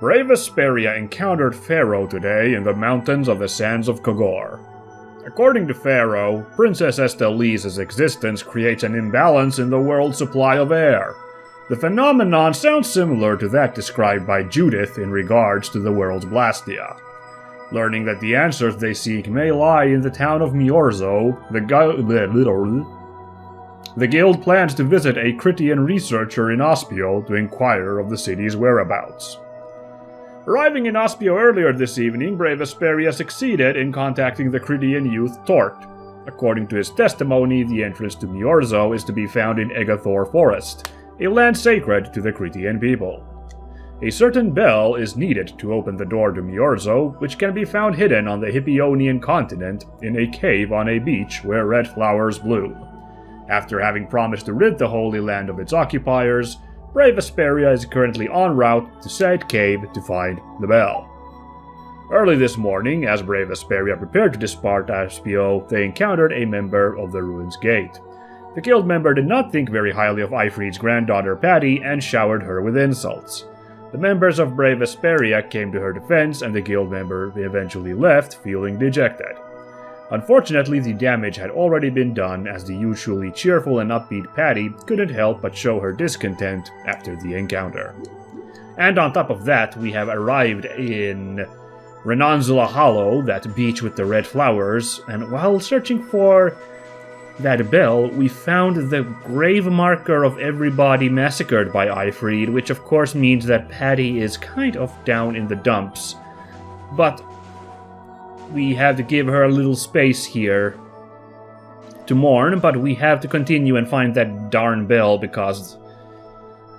Brave Vesperia encountered Pharaoh today in the mountains of the sands of Kogor. According to Pharaoh, Princess Estelise's existence creates an imbalance in the world's supply of air. The phenomenon sounds similar to that described by Judith in regards to the world's Blastia. Learning that the answers they seek may lie in the town of Myorzo, the guild plans to visit a krityan researcher in Ospio to inquire of the city's whereabouts. Arriving in Ospio earlier this evening, Brave Vesperia succeeded in contacting the krityan youth Tort. According to his testimony, the entrance to Myorzo is to be found in Egothor Forest, a land sacred to the krityan people. A certain bell is needed to open the door to Myorzo, which can be found hidden on the Hippionian continent in a cave on a beach where red flowers bloom. After having promised to rid the Holy Land of its occupiers, Brave Vesperia is currently en route to said cave to find the bell. Early this morning, as Brave Vesperia prepared to depart Aspio, they encountered a member of the Ruins Gate. The guild member did not think very highly of Ifrid's granddaughter Patty and showered her with insults. The members of Brave Vesperia came to her defense, and the guild member eventually left, feeling dejected. Unfortunately, the damage had already been done, as the usually cheerful and upbeat Patty couldn't help but show her discontent after the encounter. And on top of that, we have arrived in Renanzula Hollow, that beach with the red flowers, and while searching for that bell, we found the grave marker of everybody massacred by Ifrid, which of course means that Patty is kind of down in the dumps. But we have to give her a little space here to mourn, but we have to continue and find that darn bell, because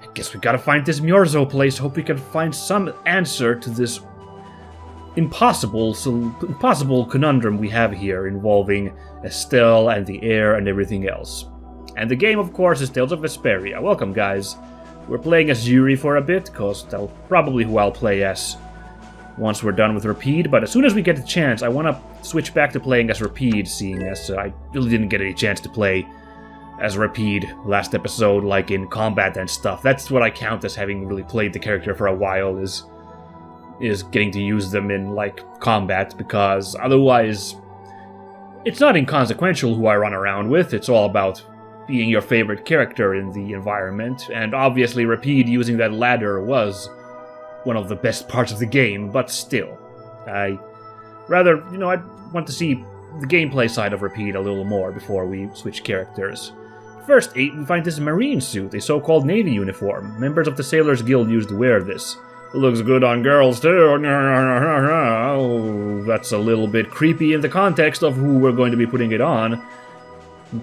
I guess we gotta find this Myorzo place. Hope we can find some answer to this impossible conundrum we have here involving Estelle and the air and everything else. And the game, of course, is Tales of Vesperia. Welcome, guys. We're playing as Yuri for a bit, because that's probably who I'll play as once we're done with Rapide, but as soon as we get the chance, I want to switch back to playing as Rapide, seeing as I really didn't get any chance to play as Rapide last episode, like in combat and stuff. That's what I count as having really played the character for a while, is getting to use them in, like, combat, because otherwise it's not inconsequential who I run around with. It's all about being your favorite character in the environment, and obviously Rapide using that ladder was one of the best parts of the game, but still. I want to see the gameplay side of Rapide a little more before we switch characters. First, we find this marine suit, a so-called navy uniform. Members of the Sailors Guild used to wear this. It looks good on girls, too. Oh, that's a little bit creepy in the context of who we're going to be putting it on.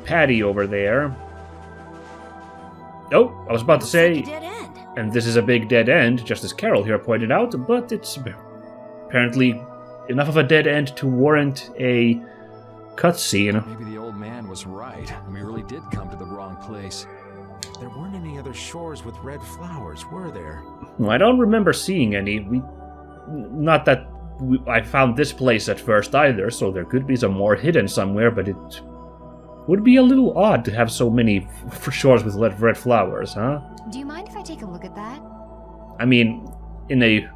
Patty over there. Oh, I was about to say... And this is a big dead end, just as Carol here pointed out, but it's apparently enough of a dead end to warrant a cutscene. Maybe the old man was right, and we really did come to the wrong place. There weren't any other shores with red flowers, were there? Well, I don't remember seeing any. Not that I found this place at first either, so there could be some more hidden somewhere, but it would be a little odd to have so many shores with red flowers, huh? Do you mind if I take a look at that? I mean, in a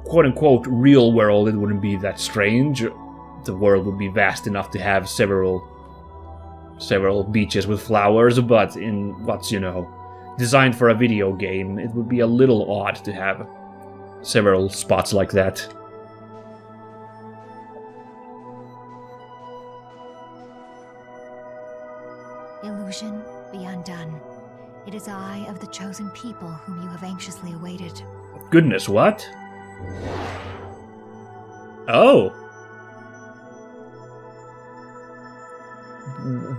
quote-unquote real world, it wouldn't be that strange. The world would be vast enough to have several beaches with flowers, but in what's, designed for a video game, it would be a little odd to have several spots like that. Illusion, be undone. It is I of the chosen people whom you have anxiously awaited. Goodness, what? Oh.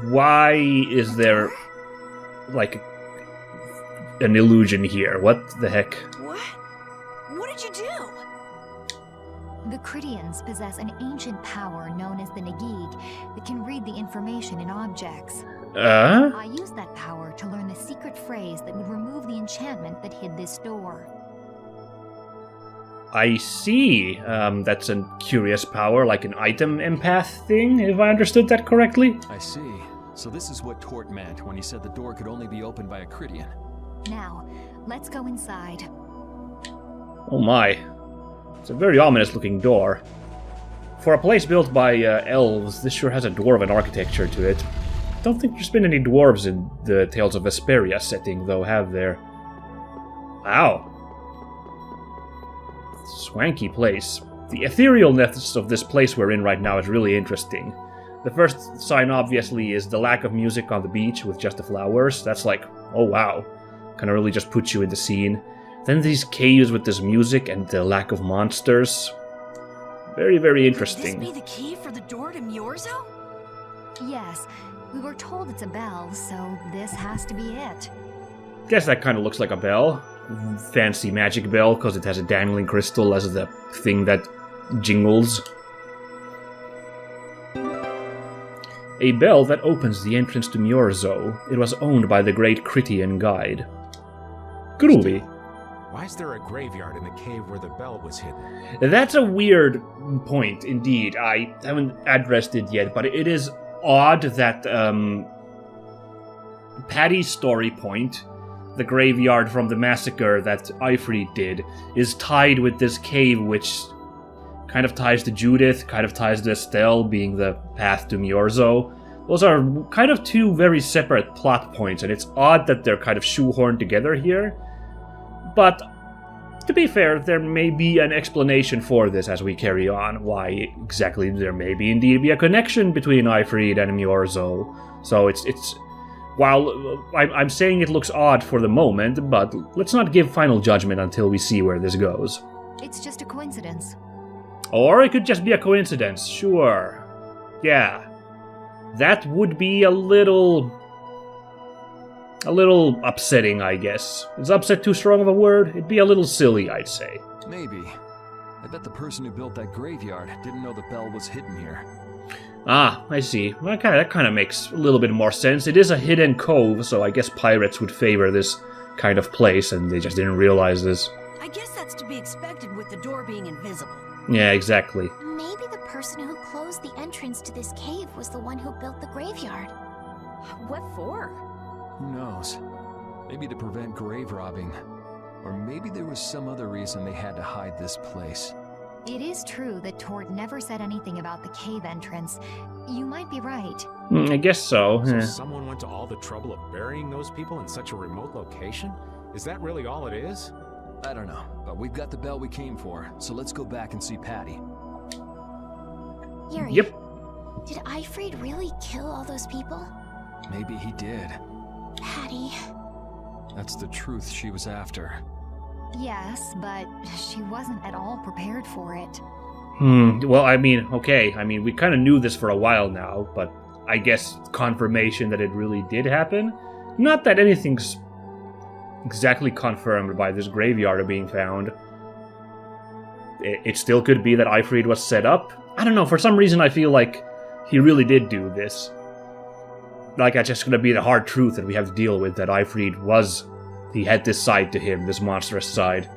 Why is there, like, an illusion here? What the heck? What? What did you do? The Krityans possess an ancient power known as the Nagig that can read the information in objects. I used that power to learn the secret phrase that would remove the enchantment that hid this door. I see. That's a curious power, like an item empath thing, if I understood that correctly. I see. So this is what Tort meant when he said the door could only be opened by a krityan. Now, let's go inside. Oh my. It's a very ominous looking door. For a place built by elves, this sure has a dwarven architecture to it. Don't think there's been any dwarves in the Tales of Vesperia setting, though, have there? Wow. Swanky place. The etherealness of this place we're in right now is really interesting. The first sign, obviously, is the lack of music on the beach with just the flowers. That's like, oh wow. Kind of really just puts you in the scene. Then these caves with this music and the lack of monsters. Very, very interesting. Could this be the key for the door to Myorzo? Yes, we were told it's a bell, so this has to be it. Guess that kind of looks like a bell. Fancy magic bell, because it has a dangling crystal as the thing that jingles. A bell that opens the entrance to Myorzo. It was owned by the great Krityan guide. Groovy. Why is there a graveyard in the cave where the bell was hidden? That's a weird point, indeed. I haven't addressed it yet, but it is odd that Patty's story point, the graveyard from the massacre that Eifried did, is tied with this cave, which kind of ties to Judith, kind of ties to Estelle being the path to Myorzo. Those are kind of two very separate plot points, and it's odd that they're kind of shoehorned together here. But, to be fair, there may be an explanation for this as we carry on, why exactly there may be indeed be a connection between Eifried and Myorzo. So it's while I'm saying it looks odd for the moment, but let's not give final judgment until we see where this goes. It's just a coincidence. Or it could just be a coincidence, sure. Yeah. That would be a little upsetting, I guess. Is upset too strong of a word? It'd be a little silly, I'd say. Maybe. I bet the person who built that graveyard didn't know the bell was hidden here. Ah, I see. Well, that kind of makes a little bit more sense. It is a hidden cove, so I guess pirates would favor this kind of place, and they just didn't realize this. I guess that's to be expected with the door being invisible. Yeah, exactly. Maybe the person who closed the entrance to this cave was the one who built the graveyard. What for? Who knows? Maybe to prevent grave robbing. Or maybe there was some other reason they had to hide this place. It is true that Tord never said anything about the cave entrance. You might be right. I guess so. So someone went to all the trouble of burying those people in such a remote location? Is that really all it is? I don't know, but we've got the bell we came for, so let's go back and see Patty. Yuri, Yep. did Eifried really kill all those people? Maybe he did. Patty. That's the truth she was after. Yes, but she wasn't at all prepared for it. Well, I mean, okay. I mean, we kind of knew this for a while now, but I guess confirmation that it really did happen. Not that anything's exactly confirmed by this graveyard being found. It still could be that Eifried was set up. I don't know, for some reason I feel like he really did do this. Like, that's just gonna be the hard truth that we have to deal with, that Eifried he had this side to him, this monstrous side.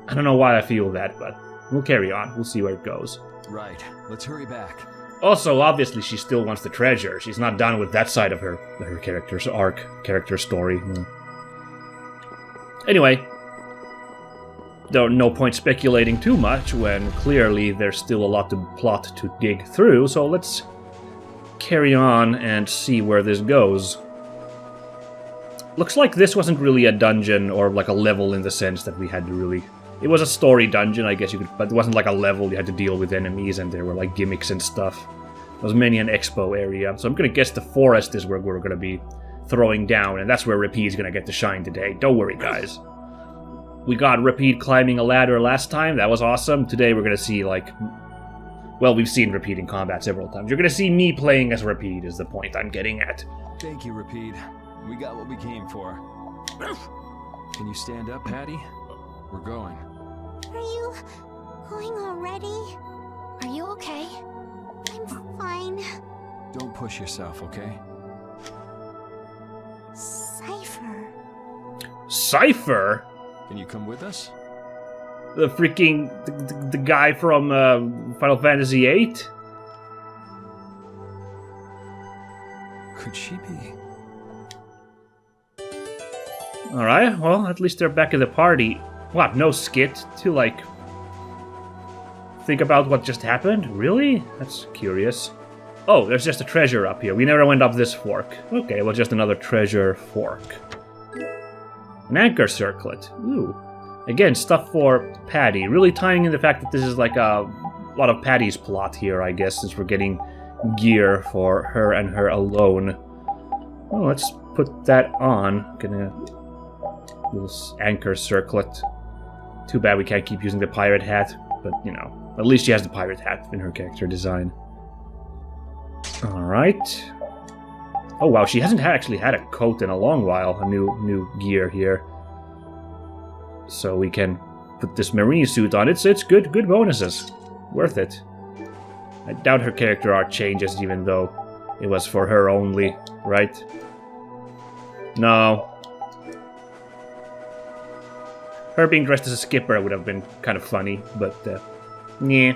I don't know why I feel that, but we'll carry on. We'll see where it goes. Right, let's hurry back. Also, obviously, she still wants the treasure. She's not done with that side of her character's arc, character story. Anyway, no point speculating too much when clearly there's still a lot of plot to dig through, so let's carry on and see where this goes. Looks like this wasn't really a dungeon or like a level in the sense that we had to really... It was a story dungeon, I guess you could... But it wasn't like a level, you had to deal with enemies and there were like gimmicks and stuff. It was mainly an expo area, so I'm gonna guess the forest is where we're gonna be throwing down, and that's where Rapid's gonna get to shine today. Don't worry, guys. We got Rapid climbing a ladder last time, that was awesome. Today we're gonna see, like... Well, we've seen Rapid in combat several times. You're gonna see me playing as Rapid, is the point I'm getting at. Thank you, Rapid. We got what we came for. Can you stand up, Patty? We're going. Are you going already? Are you okay? I'm fine. Don't push yourself, okay? Cypher. Cypher? Can you come with us? The freaking... the guy from Final Fantasy VIII? Could she be? Alright, well, at least they're back at the party. What, no skit to, like, think about what just happened? Really? That's curious. Oh, there's just a treasure up here. We never went up this fork. Okay, well, just another treasure fork. An anchor circlet. Ooh. Again, stuff for Patty. Really tying in the fact that this is like a lot of Patty's plot here, I guess, since we're getting gear for her and her alone. Well, let's put that on. Gonna... Little anchor circlet. Too bad we can't keep using the pirate hat, but, you know, at least she has the pirate hat in her character design. Alright. Oh wow, she hasn't actually had a coat in a long while, a new gear here. So we can put this marine suit on. It's good bonuses. Worth it. I doubt her character art changes even though it was for her only, right? No. Her being dressed as a skipper would have been kind of funny, but yeah.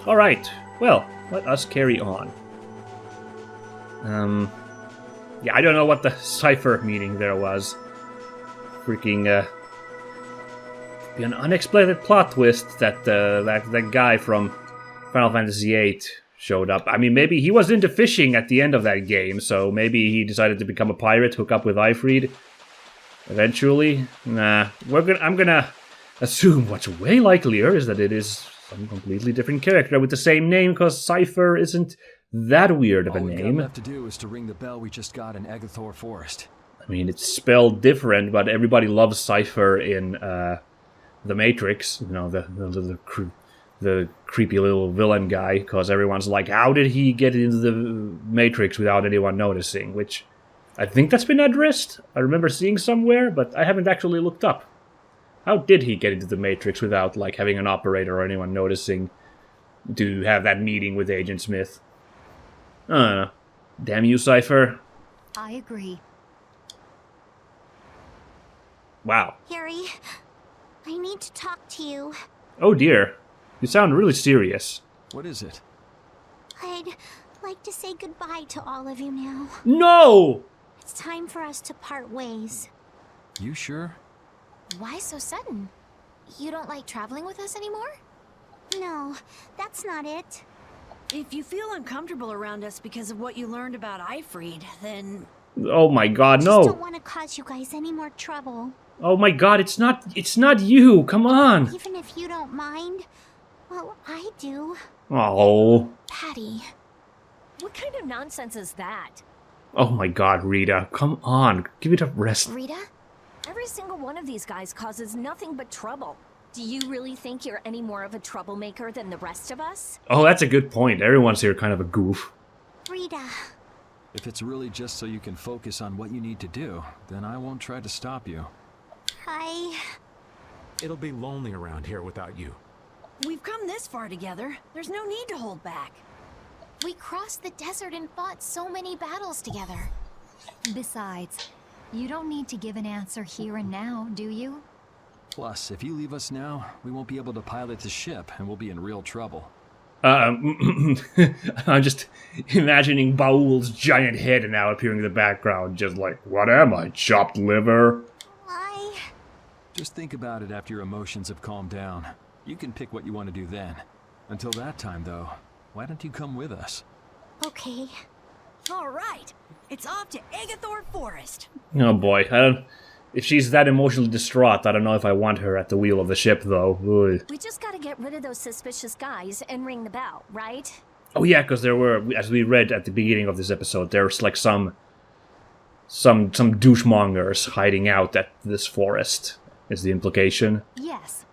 Alright, well, let us carry on. Yeah, I don't know what the cipher meaning there was. Freaking, be an unexplained plot twist that that guy from Final Fantasy VIII showed up. I mean, maybe he was into fishing at the end of that game, so maybe he decided to become a pirate, hook up with Ifrid. Eventually? Nah, I'm gonna assume what's way likelier is that it is some completely different character with the same name, because Cypher isn't that weird of a name. All we have to do is to ring the bell we just got in Egothor Forest. I mean, it's spelled different, but everybody loves Cypher in The Matrix. You know, the creepy little villain guy, because everyone's like, how did he get into the Matrix without anyone noticing? Which I think that's been addressed. I remember seeing somewhere, but I haven't actually looked up. How did he get into the Matrix without, like, having an operator or anyone noticing to have that meeting with Agent Smith? I don't know. Damn you, Cypher. I agree. Wow. Harry, I need to talk to you. Oh dear. You sound really serious. What is it? I'd like to say goodbye to all of you now. No! It's time for us to part ways. You sure? Why so sudden? You don't like traveling with us anymore? No, that's not it. If you feel uncomfortable around us because of what you learned about Ifrid, then... Oh my god, I no. just don't want to cause you guys any more trouble. Oh my god, it's not you. Come on. Even if you don't mind, well, I do. Oh. Patty. What kind of nonsense is that? Oh my god, Rita. Come on. Give it a rest. Rita? Every single one of these guys causes nothing but trouble. Do you really think you're any more of a troublemaker than the rest of us? Oh, that's a good point. Everyone's here kind of a goof. Rita. If it's really just so you can focus on what you need to do, then I won't try to stop you. It'll be lonely around here without you. We've come this far together. There's no need to hold back. We crossed the desert and fought so many battles together. Besides, you don't need to give an answer here and now, do you? Plus, if you leave us now, we won't be able to pilot the ship, and we'll be in real trouble. I'm just imagining Baul's giant head now appearing in the background, just like, what am I, chopped liver? Why? Just think about it after your emotions have calmed down. You can pick what you want to do then. Until that time, though, why don't you come with us? Okay. All right, it's off to Egothor Forest. Oh boy, if she's that emotionally distraught, I don't know if I want her at the wheel of the ship, though. Ugh. We just gotta get rid of those suspicious guys and ring the bell, right? Oh yeah, because there were, as we read at the beginning of this episode, there's like some douchemongers hiding out at this forest, is the implication. Yes.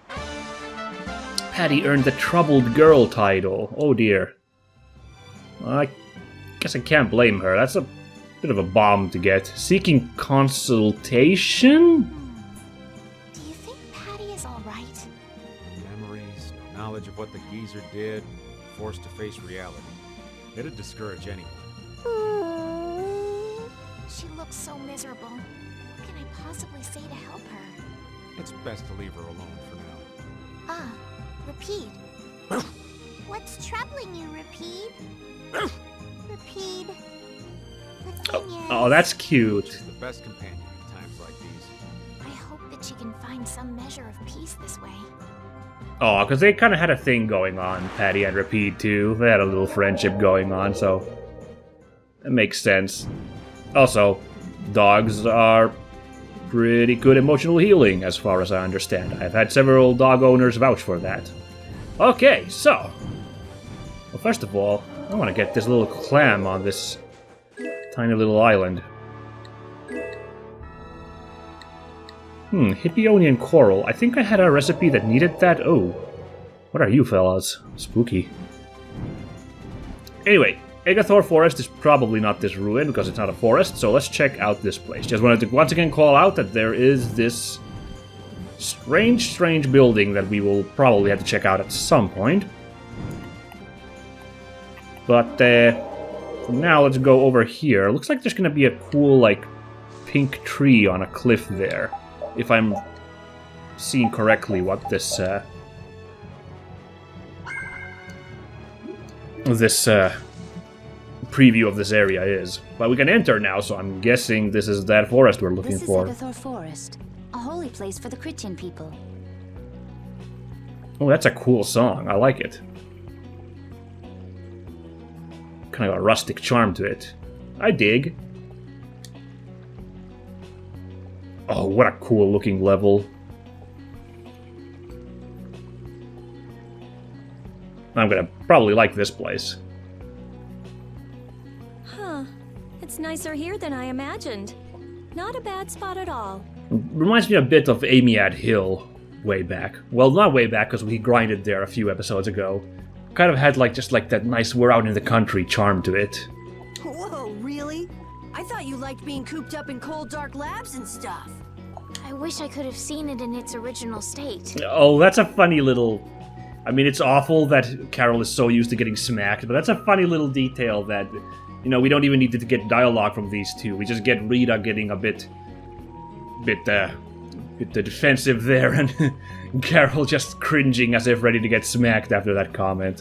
Patty earned the Troubled Girl title. Oh dear. I guess I can't blame her. That's a bit of a bomb to get. Seeking consultation? Do you think Patty is alright? No memories, no knowledge of what the geezer did, forced to face reality. It'd discourage anyone. She looks so miserable. What can I possibly say to help her? It's best to leave her alone for now. Ah, Rapide. What's troubling you, Rapide? Rapide. The thing is... Oh, that's cute. She's the best companion in times like these. she can find some measure of peace this way. Oh, because they kind of had a thing going on, Patty and Rapide, too. They had a little friendship going on, so it makes sense. Also, dogs are pretty good emotional healing, as far as I understand. I've had several dog owners vouch for that. Okay, so... Well, first of all, I want to get this little clam on this tiny little island. Hippionian coral. I think I had a recipe that needed that. Oh, what are you fellas? Spooky. Anyway, Egothor Forest is probably not this ruin because it's not a forest, so let's check out this place. Just wanted to once again call out that there is this strange building that we will probably have to check out at some point. But for now, let's go over here. Looks like there's going to be a cool, like, pink tree on a cliff there. If I'm seeing correctly what this preview of this area is. But we can enter now, so I'm guessing this is that forest we're looking for. This is Egothor Forest, a holy place for the Krityan people. Oh, that's a cool song. I like it. Kind of a rustic charm to it. I dig. Oh, what a cool looking level. I'm gonna probably like this place. Huh. It's nicer here than I imagined. Not a bad spot at all. Reminds me a bit of Amiad Hill way back. Well, not way back, because we grinded there a few episodes ago. Kind of had just like that nice we're out in the country charm to it. Whoa, really? I thought you liked being cooped up in cold, dark labs and stuff. I wish I could have seen it in its original state. Oh, that's a funny little... I mean, it's awful that Carol is so used to getting smacked, but that's a funny little detail that, you know, we don't even need to get dialogue from these two. We just get Rita getting a bit defensive there, and Carol just cringing as if ready to get smacked after that comment.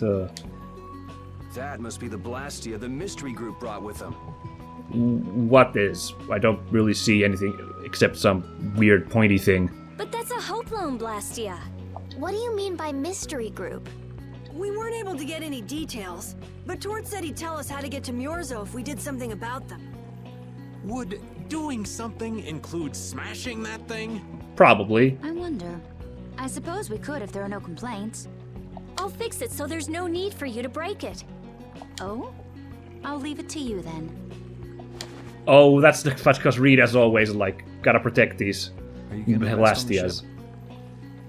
That must be the Blastia the mystery group brought with them. What is? I don't really see anything except some weird pointy thing. But that's a Hope Loan Blastia. What do you mean by mystery group? We weren't able to get any details, but Tord said he'd tell us how to get to Myorzo if we did something about them. Would doing something include smashing that thing? Probably. I wonder. I suppose we could if there are no complaints. I'll fix it so there's no need for you to break it. Oh? I'll leave it to you then. Oh, that's because Rita's always gotta protect these Are you gonna rest on the Blastias. ship?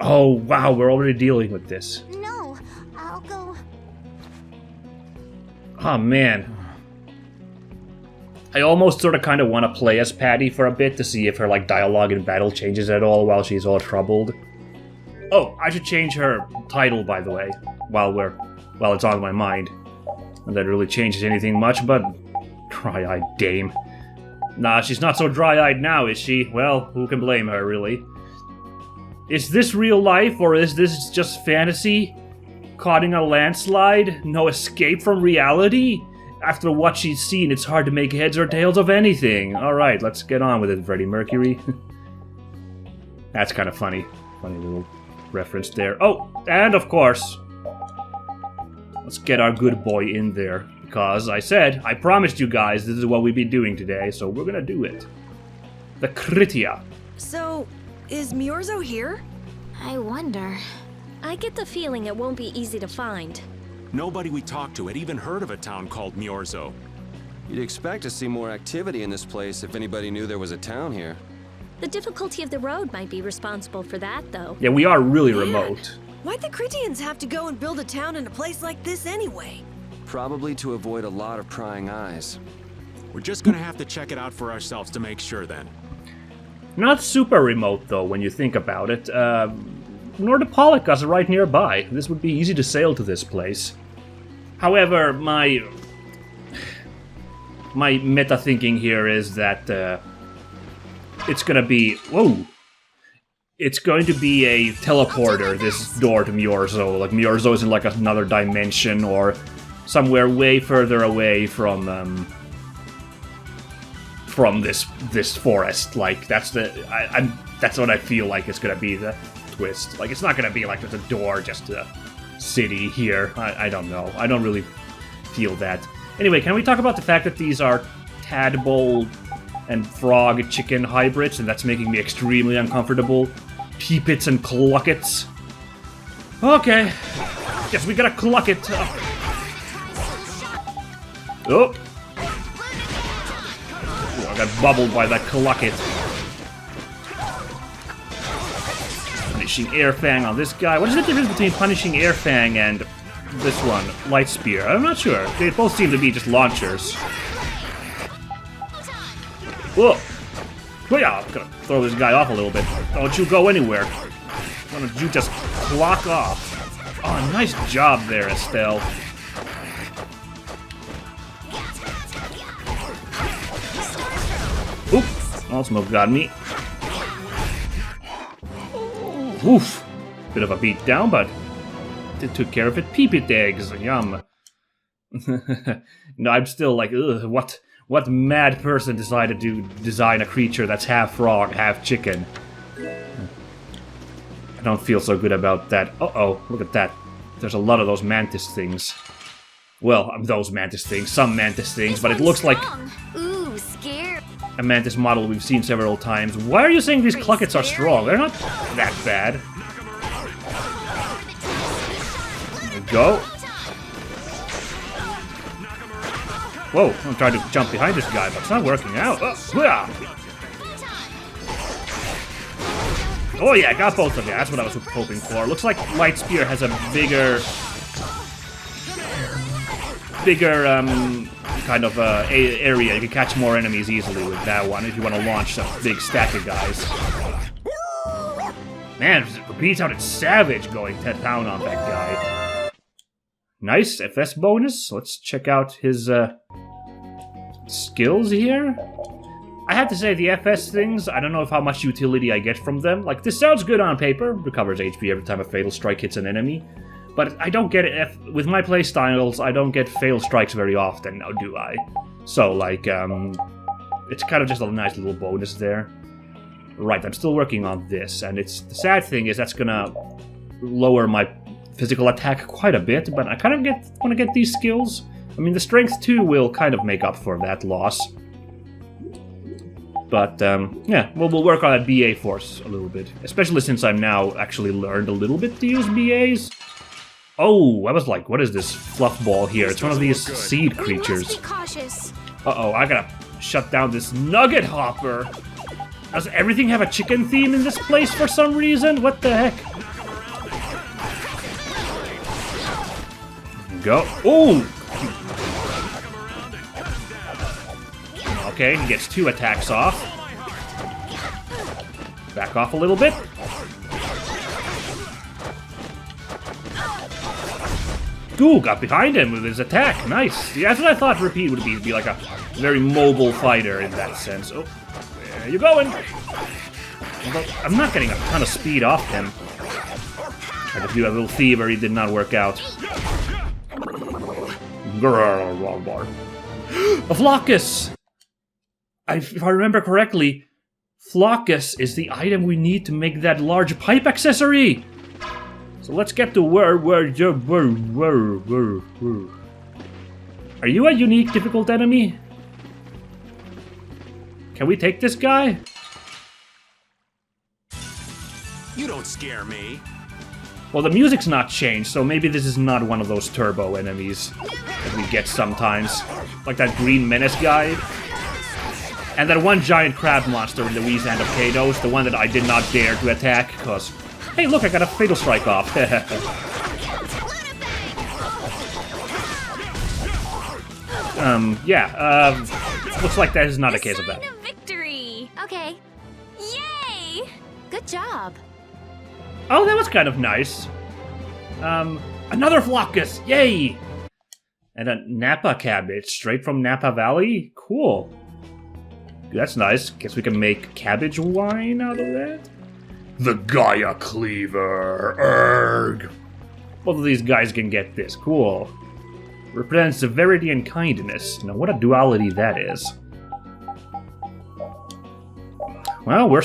Oh, wow, we're already dealing with this. No, I'll go. Oh, man. I almost sort of kind of want to play as Patty for a bit to see if her dialogue in battle changes at all while she's all troubled. Oh, I should change her title, by the way, while it's on my mind. Not that it really changes anything much, but dry-eyed dame. Nah, she's not so dry-eyed now, is she? Well, who can blame her, really? Is this real life, or is this just fantasy? Caught in a landslide? No escape from reality? After what she's seen, it's hard to make heads or tails of anything. Alright, let's get on with it, Freddie Mercury. That's kind of funny. Funny little reference there. Oh, and of course, let's get our good boy in there. Because I promised you guys this is what we'd be doing today, so we're gonna do it. The krityan. So, is Myorzo here? I wonder. I get the feeling it won't be easy to find. Nobody we talked to had even heard of a town called Myorzo. You'd expect to see more activity in this place if anybody knew there was a town here. The difficulty of the road might be responsible for that, though. Yeah, we are really Man, remote. Why'd the Krityans have to go and build a town in a place like this anyway? Probably to avoid a lot of prying eyes. We're just gonna have to check it out for ourselves to make sure then. Not super remote, though, when you think about it. Nordopolica's right nearby. This would be easy to sail to this place. However, my meta thinking here is that it's gonna be... Whoa! It's going to be a teleporter, this door to Myorzo. Like, Myorzo is in another dimension, or somewhere way further away from from this forest. Like, that's that's what I feel like is gonna be the twist. Like, it's not gonna be like there's a door just to a city here. I don't know. I don't really feel that. Anyway, can we talk about the fact that these are tadpole and frog chicken hybrids, and that's making me extremely uncomfortable? Peepits and cluckets. Okay. Guess we gotta cluck it. Oh. I got bubbled by that clucket. Punishing Air Fang on this guy. What is the difference between Punishing Air Fang and this one? Light Spear? I'm not sure. They both seem to be just launchers. Whoa. Well, yeah, I'm gonna throw this guy off a little bit. Don't you go anywhere. Why don't you just clock off? Oh, nice job there, Estelle. Oop! Almost got me. Oof! Bit of a beat down, but it took care of it. Peepit eggs, yum. No, I'm still like, ugh, what mad person decided to design a creature that's half frog, half chicken? I don't feel so good about that. Uh-oh, look at that. There's a lot of those mantis things. Well, those mantis things, some mantis things, but it looks like Ooh, scared. a mantis model we've seen several times. Why are you saying these cluckets are strong? They're not that bad. There we go. Whoa, I'm trying to jump behind this guy, but it's not working out. Oh yeah, I got both of you. That's what I was hoping for. Looks like Light Spear has a bigger kind of area. You can catch more enemies easily with that one if you want to launch a big stack of guys. Man, Repeat sounded savage going to town on that guy. Nice FS bonus. Let's check out his skills here. I have to say, the FS things, I don't know how much utility I get from them. Like, this sounds good on paper. Recovers HP every time a Fatal Strike hits an enemy. But I don't get it. With my playstyles, I don't get Fatal Strikes very often, now do I? So, like, it's kind of just a nice little bonus there. Right, I'm still working on this, and the sad thing is that's gonna lower my physical attack quite a bit, but I kind of want to get these skills. I mean, the Strength 2 will kind of make up for that loss. But, yeah, we'll work on that BA force a little bit. Especially since I'm now actually learned a little bit to use BAs. Oh, I was like, what is this fluff ball here? It's one of these seed creatures. Be cautious. Uh-oh, I gotta shut down this nugget hopper. Does everything have a chicken theme in this place for some reason? What the heck? Go. Ooh! Okay, he gets 2 attacks off. Back off a little bit. Ooh, got behind him with his attack. Nice. Yeah, that's what I thought Repeat would be like a very mobile fighter in that sense. Oh, where are you going? I'm not getting a ton of speed off him. Tried to do a little thievery, did not work out. A Flockus! If I remember correctly, Flockus is the item we need to make that large pipe accessory! So let's get to Are you a unique difficult enemy? Can we take this guy? You don't scare me. Well, the music's not changed, so maybe this is not one of those turbo enemies that we get sometimes. Like that Green Menace guy. And that one giant crab monster in the Weezand of Kados, the one that I did not dare to attack, because... Hey, look, I got a Fatal Strike off. Looks like that is not a case of that. Sign of victory. Okay. Yay! Good job. Oh, that was kind of nice. Another Flockus! Yay! And a Napa cabbage, straight from Napa Valley? Cool. That's nice. Guess we can make cabbage wine out of that? The Gaia Cleaver! Erg! Both of these guys can get this. Cool. Represents severity and kindness. Now, what a duality that is. well, we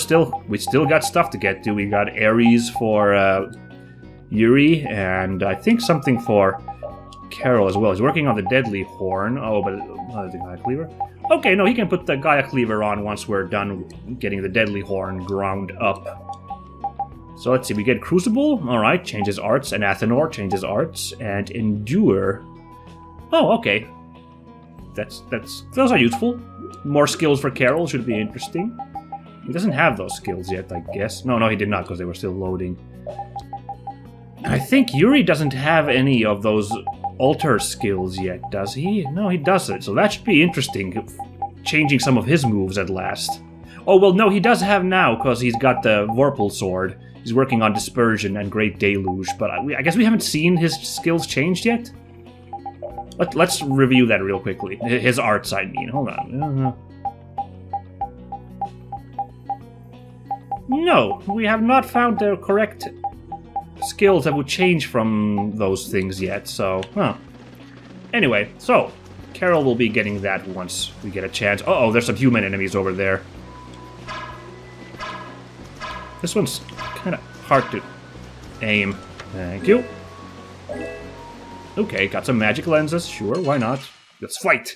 still got stuff to get to. We got Ares for Yuri, and I think something for Carol as well. He's working on the Deadly Horn. Oh, but the Gaia Cleaver? Okay, no, he can put the Gaia Cleaver on once we're done getting the Deadly Horn ground up. So let's see, we get Crucible. Alright, changes arts. And Athenor changes arts. And Endure. Oh, okay. Those are useful. More skills for Carol should be interesting. He doesn't have those skills yet, I guess. No, he did not, because they were still loading. I think Yuri doesn't have any of those altar skills yet, does he? No, he doesn't. So that should be interesting, changing some of his moves at last. Oh, well, no, he does have now, because he's got the Vorpal Sword. He's working on Dispersion and Great Deluge, but I guess we haven't seen his skills changed yet? Let's review that real quickly. His arts, I mean. Hold on. No, we have not found the correct skills that would change from those things yet, so, Anyway, so, Carol will be getting that once we get a chance. Uh-oh, there's some human enemies over there. This one's kind of hard to aim. Thank you. Okay, got some magic lenses. Sure, why not? Let's fight!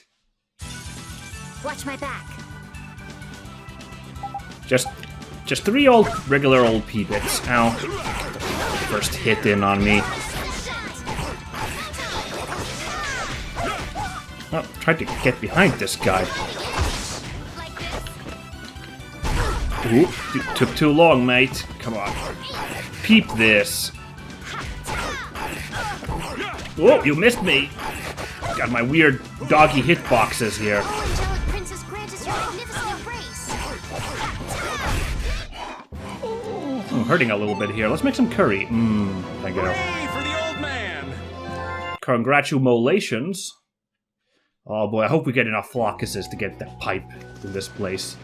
Watch my back. Just 3 regular old P-bits. Ow. First hit in on me. Oh, tried to get behind this guy. Ooh, took too long, mate. Come on. Peep this. Oh, you missed me. Got my weird doggy hitboxes here. I'm hurting a little bit here. Let's make some curry. Thank you. Hooray for the old man! Congratulations. Oh boy, I hope we get enough floccuses to get that pipe in this place.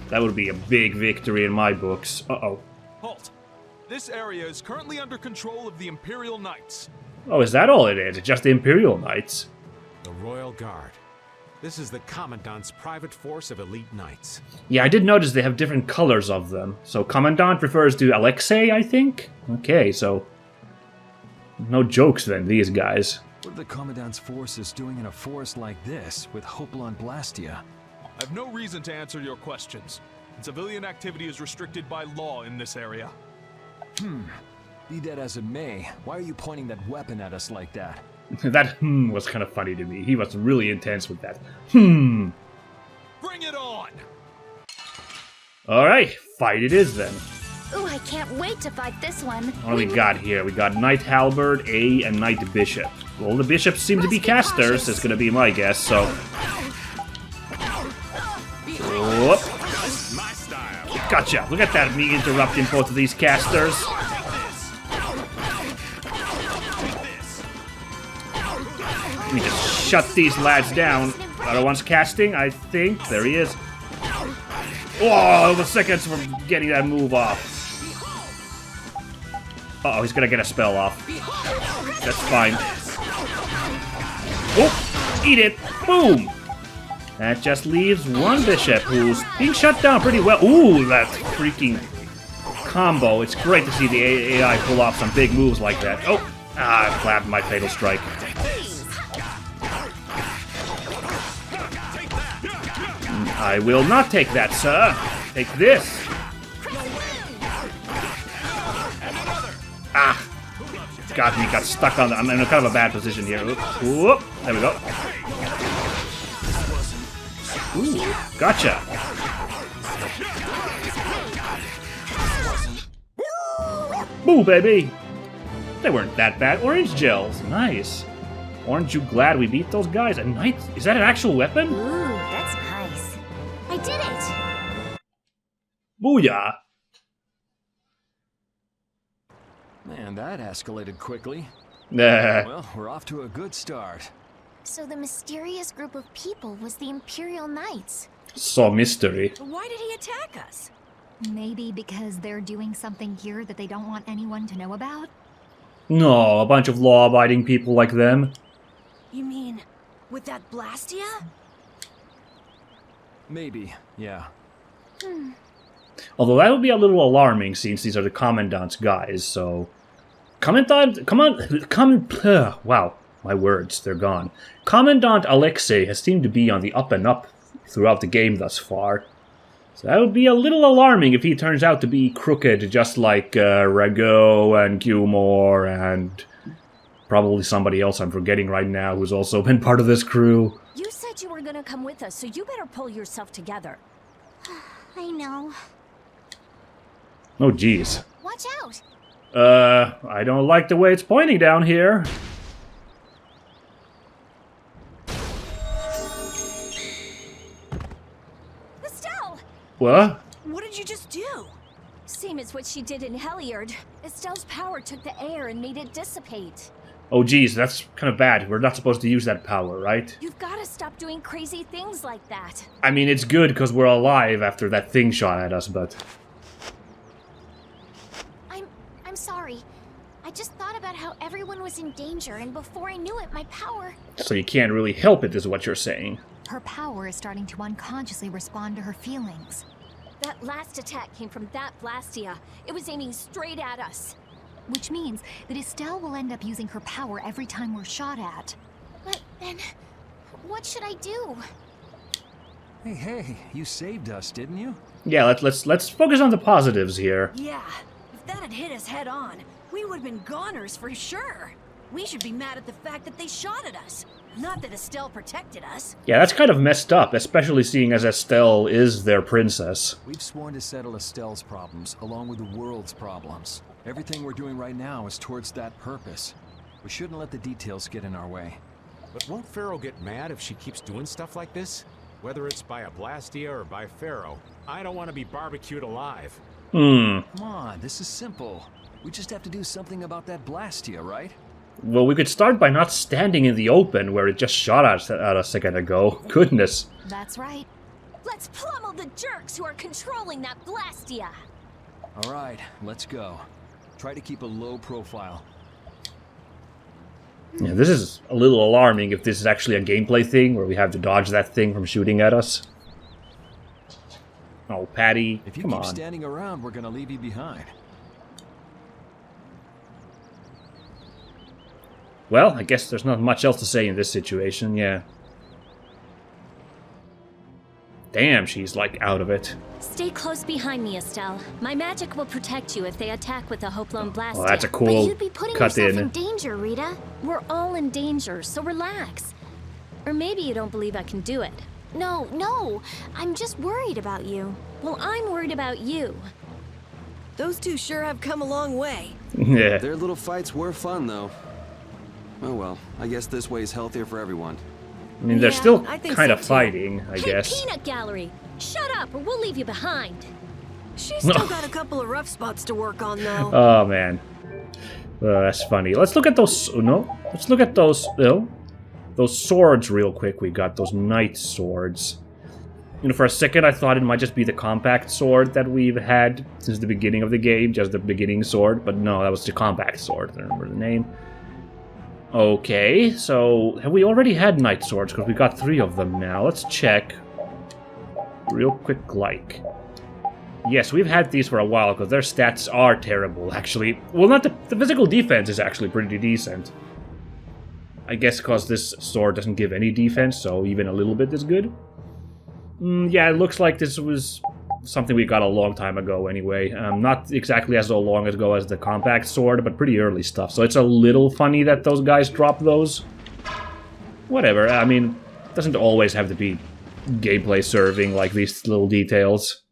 That would be a big victory in my books. Uh-oh. Halt! This area is currently under control of the Imperial Knights. Oh, is that all it is? It's just the Imperial Knights? The Royal Guard. This is the Commandant's private force of elite knights. Yeah, I did notice they have different colors of them. So Commandant refers to Alexei, I think? Okay, so... no jokes then, these guys. What are the Commandant's forces doing in a forest like this, with Hopalon Blastia? I have no reason to answer your questions. Civilian activity is restricted by law in this area. Be that as it may, why are you pointing that weapon at us like that? That was kind of funny to me. He was really intense with that. Bring it on! Alright, fight it is then. Ooh, I can't wait to fight this one. What do we got here? We got Knight Halberd, A, and Knight Bishop. Well, the bishops seem to be casters, is gonna be my guess, so... Whoop. Gotcha! Look at that, me interrupting both of these casters. Let me just shut these lads down. Other one's casting, I think. There he is. Oh, the seconds from getting that move off. Uh-oh, he's gonna get a spell off. That's fine. Oh, eat it. Boom. That just leaves one bishop who's being shut down pretty well. Ooh, that freaking combo. It's great to see the AI pull off some big moves like that. Oh, I clapped my fatal strike. I will not take that, sir. Take this. Ah. Got me, got stuck on the... I'm in a kind of a bad position here. Whoop. There we go. Ooh, gotcha. Boo, baby. They weren't that bad. Orange gels. Nice. Aren't you glad we beat those guys? A knight? Is that an actual weapon? Ooh, that's nice. I did it! Booyah. Man, that escalated quickly. Nah. Well, we're off to a good start. So the mysterious group of people was the Imperial Knights. So mystery. Why did he attack us? Maybe because they're doing something here that they don't want anyone to know about? No, a bunch of law-abiding people like them. You mean, with that Blastia? Maybe, yeah. Although that would be a little alarming since these are the Commandant's guys, so... Wow, my words, they're gone. Commandant Alexei has seemed to be on the up and up throughout the game thus far. So that would be a little alarming if he turns out to be crooked, just like Rago and Gilmore and probably somebody else I'm forgetting right now who's also been part of this crew. You said you were gonna come with us, so you better pull yourself together. I know. Oh, jeez. Watch out! I don't like the way it's pointing down here. Estelle! What? What did you just do? Same as what she did in Heliard. Estelle's power took the air and made it dissipate. Oh, geez, that's kind of bad. We're not supposed to use that power, right? You've got to stop doing crazy things like that. I mean, it's good because we're alive after that thing shot at us, but... I'm sorry. I just thought about how everyone was in danger, and before I knew it, my power... So you can't really help it, is what you're saying. Her power is starting to unconsciously respond to her feelings. That last attack came from that Blastia. It was aiming straight at us. Which means that Estelle will end up using her power every time we're shot at. But then, what should I do? Hey, you saved us, didn't you? Yeah, let's focus on the positives here. Yeah, if that had hit us head on, we would have been goners for sure. We should be mad at the fact that they shot at us, not that Estelle protected us. Yeah, that's kind of messed up, especially seeing as Estelle is their princess. We've sworn to settle Estelle's problems, along with the world's problems. Everything we're doing right now is towards that purpose. We shouldn't let the details get in our way. But won't Pharaoh get mad if she keeps doing stuff like this? Whether it's by a Blastia or by Pharaoh, I don't want to be barbecued alive. Come on, this is simple. We just have to do something about that Blastia, right? Well, we could start by not standing in the open where it just shot at us a second ago. Goodness. That's right. Let's pummel the jerks who are controlling that Blastia. All right, let's go. Try to keep a low profile. Yeah, this is a little alarming if this is actually a gameplay thing where we have to dodge that thing from shooting at us. Oh, Patty, if you come keep on. standing around, we're gonna leave you behind. Well, I guess there's not much else to say in this situation, yeah. Damn, she's like out of it. Stay close behind me, Estelle. My magic will protect you if they attack with a Hoplone Blastia. Well, that's a But cool you'd be putting cut yourself in. in danger, Rita. We're all in danger, so relax. Or maybe you don't believe I can do it. No. I'm just worried about you. Well, I'm worried about you. Those two sure have come a long way. Yeah. Their little fights were fun, though. Oh well, I guess this way is healthier for everyone. I mean, they're Yeah, still I think kind so of too. fighting, I Hey, guess. Peanut Gallery! Shut up or we'll leave you behind. She's still got a couple of rough spots to work on, though. Oh, man. That's funny. Let's look at those... No. Let's look at those... No. Those swords real quick we got. Those knight swords. You know, for a second I thought it might just be the compact sword that we've had since the beginning of the game. Just the beginning sword. But no, that was the compact sword. I don't remember the name. Okay, so have we already had knight swords? Because we got 3 of them now. Let's check. Real quick, like. Yes, we've had these for a while because their stats are terrible, actually. Well, not the physical defense is actually pretty decent. I guess because this sword doesn't give any defense, so even a little bit is good. Yeah, it looks like this was something we got a long time ago anyway. Not exactly as long ago as the compact sword, but pretty early stuff. So it's a little funny that those guys dropped those. Whatever, I mean, it doesn't always have to be gameplay serving like these little details.